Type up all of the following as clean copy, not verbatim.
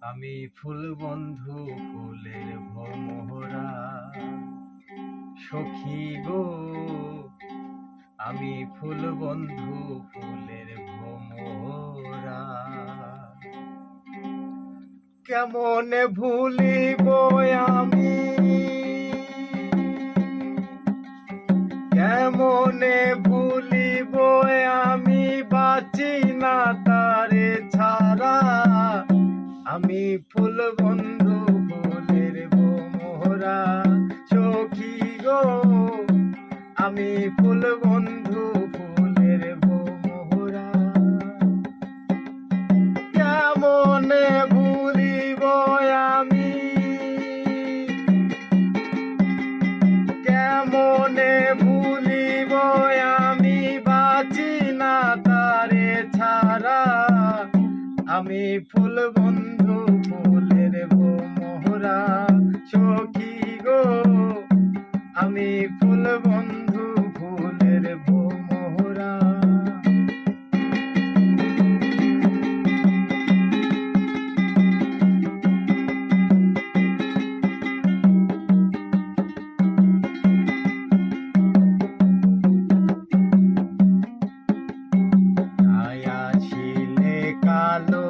আমি ফুল বন্ধু ফুলের ভ্রমরা সখী গো, আমি ফুল বন্ধু ফুলের ভ্রমরা। কেমনে ভুলিব আমি, কেমনে ভুলিব আমি, বাঁচি না তারে ছাড়া। আমি ফুল বন্ধু ফুলের ভ্রমরা সখী গো, আমি ফুল বন্ধু ফুলের ভ্রমরা। কেমনে ভুলিব আমি, কেমনে ভুলিব আমি, বাঁচি না তারে ছাড়া। আমি ফুল বন্ধু ফুলের ভ্রমরা সখী গো, আমি ফুল বন্ধু ফুলের ভ্রমরা। আয়াসিলে কালো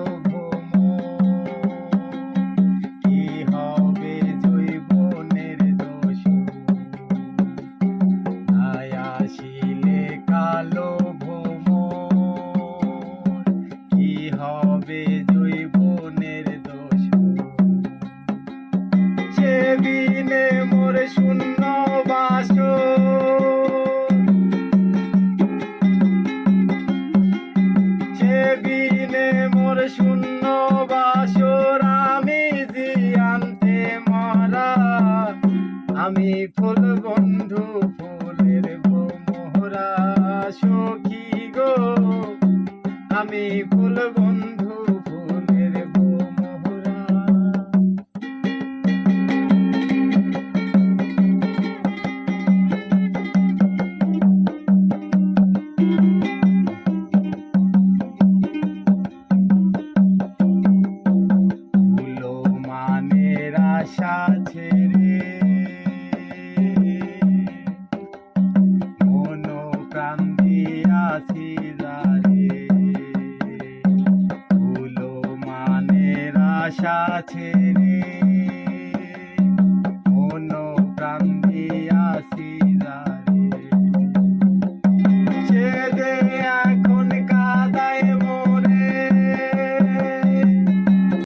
কালো ভ্রমর, কি হবে জৈবনের দোষ। সে বিনে মোর শূন্য বাসর, সে বিনে মোর শূন্য বাসর। আমি জিয়ান্তে মরা, আমি ফুল বন্ধু ফুলের ভ্রমরা সখী গো, আমি ফুল বন্ধু ফুলের ভ্রমরা। ফুলো মানের আশা ছেড়ে কান্দিয়াছি যারে, ফুলো মানের আশা ছেড়ে